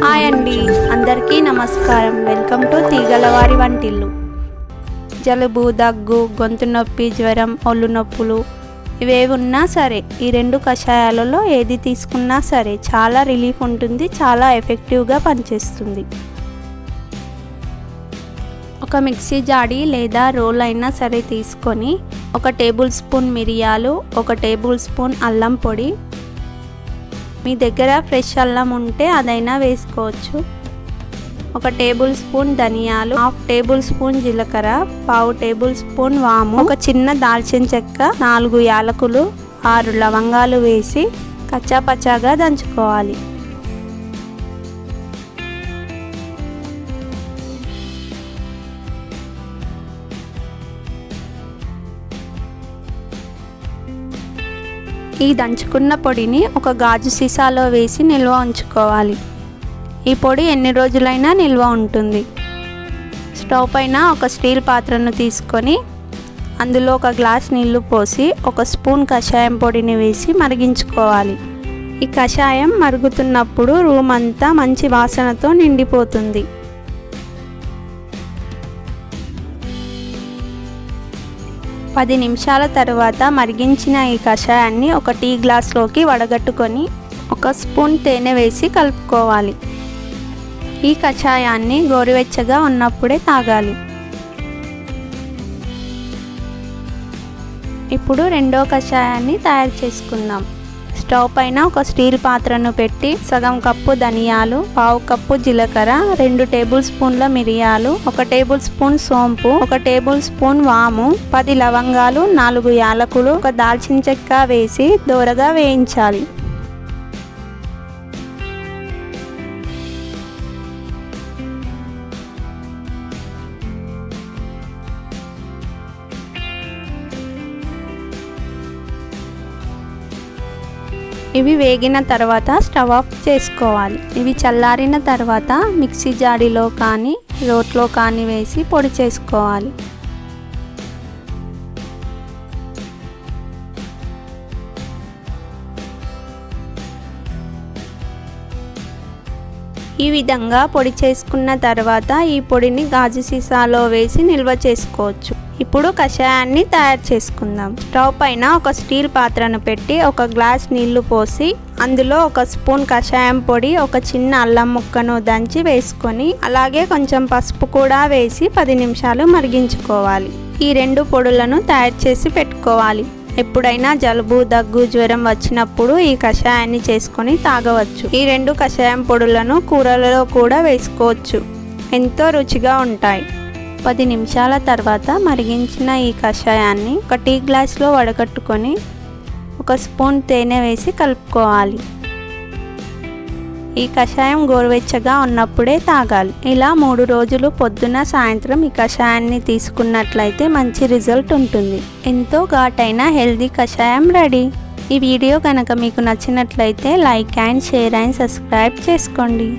Hi అండి, అందరికీ నమస్కారం. వెల్కమ్ టు తీగలవారి వంటిల్లు. జలుబు, దగ్గు, గొంతు నొప్పి, జ్వరం, ఒళ్ళు నొప్పులు ఇవేవి ఉన్నా సరే ఈ రెండు కషాయాలలో ఏది తీసుకున్నా సరే చాలా రిలీఫ్ ఉంటుంది, చాలా ఎఫెక్టివ్గా పనిచేస్తుంది. ఒక మిక్సీ జాడి లేదా రోల్ అయినా సరే తీసుకొని 1 టేబుల్ స్పూన్ మిరియాలు, 1 టేబుల్ స్పూన్ అల్లం పొడి, మీ దగ్గర ఫ్రెష్ అల్లం ఉంటే అదైనా వేసుకోవచ్చు, 1 టేబుల్ స్పూన్ ధనియాలు, 1/2 టేబుల్ స్పూన్ జీలకర్ర, 1/2 టేబుల్ స్పూన్ వాము, ఒక చిన్న దాల్చిన చెక్క, 4 యాలకులు, 6 లవంగాలు వేసి కచ్చాపచ్చాగా దంచుకోవాలి. ఈ దంచుకున్న పొడిని ఒక గాజు సీసాలో వేసి నిల్వ ఉంచుకోవాలి. ఈ పొడి ఎన్ని రోజులైనా నిల్వ ఉంటుంది. స్టవ్ పైన ఒక స్టీల్ పాత్రను తీసుకొని అందులో 1 గ్లాస్ నీళ్లు పోసి 1 స్పూన్ కషాయం పొడిని వేసి మరిగించుకోవాలి. ఈ కషాయం మరుగుతున్నప్పుడు రూమ్ అంతా మంచి వాసనతో నిండిపోతుంది. పది నిమిషాల తర్వాత మరిగించిన ఈ కషాయాన్ని 1 టీ గ్లాస్లోకి వడగట్టుకొని 1 స్పూన్ తేనె వేసి కలుపుకోవాలి. ఈ కషాయాన్ని గోరువెచ్చగా ఉన్నప్పుడే తాగాలి. ఇప్పుడు రెండో కషాయాన్ని తయారు చేసుకుందాం. స్టవ్ పైన ఒక స్టీల్ పాత్రను పెట్టి సగం కప్పు ధనియాలు, 1/2 కప్పు జీలకర్ర, 2 టేబుల్ స్పూన్ల మిరియాలు, 1 టేబుల్ స్పూన్ సోంపు, 1 టేబుల్ స్పూన్ వాము, 10 లవంగాలు, 4 యాలకులు, 1 దాల్చిన చెక్క వేసి దోరగా వేయించాలి. ఇవి వేగిన తర్వాత స్టవ్ ఆఫ్ చేసుకోవాలి. ఇవి చల్లారిన తర్వాత మిక్సీ జాడీలో కానీ రోట్లో కానీ వేసి పొడి చేసుకోవాలి. ఈ విధంగా పొడి చేసుకున్న తర్వాత ఈ పొడిని గాజు సీసాలో వేసి నిల్వ చేసుకోవచ్చు. ఇప్పుడు కషాయాన్ని తయారు చేసుకుందాం. స్టవ్ పైన ఒక స్టీల్ పాత్రను పెట్టి 1 గ్లాస్ నీళ్లు పోసి అందులో 1 స్పూన్ కషాయం పొడి, 1 చిన్న అల్లం ముక్కను దంచి వేసుకొని అలాగే కొంచెం పసుపు కూడా వేసి 10 నిమిషాలు మరిగించుకోవాలి. ఈ 2 పొడులను తయారు చేసి పెట్టుకోవాలి. ఎప్పుడైనా జలుబు, దగ్గు, జ్వరం వచ్చినప్పుడు ఈ కషాయాన్ని చేసుకొని తాగవచ్చు. ఈ 2 కషాయం పొడులను కూరలలో కూడా వేసుకోవచ్చు, ఎంతో రుచిగా ఉంటాయి. 10 నిమిషాల తర్వాత మరిగించిన ఈ కషాయాన్ని 1 టీ గ్లాస్లో వడకట్టుకొని 1 స్పూన్ తేనె వేసి కలుపుకోవాలి. ఈ కషాయం గోరువెచ్చగా ఉన్నప్పుడే తాగాలి. ఇలా 3 రోజులు పొద్దున సాయంత్రం ఈ కషాయాన్ని తీసుకున్నట్లయితే మంచి రిజల్ట్ ఉంటుంది. ఎంతో ఘాటైన హెల్దీ కషాయం రెడీ. ఈ వీడియో కనుక మీకు నచ్చినట్లయితే like and share and subscribe చేసుకోండి.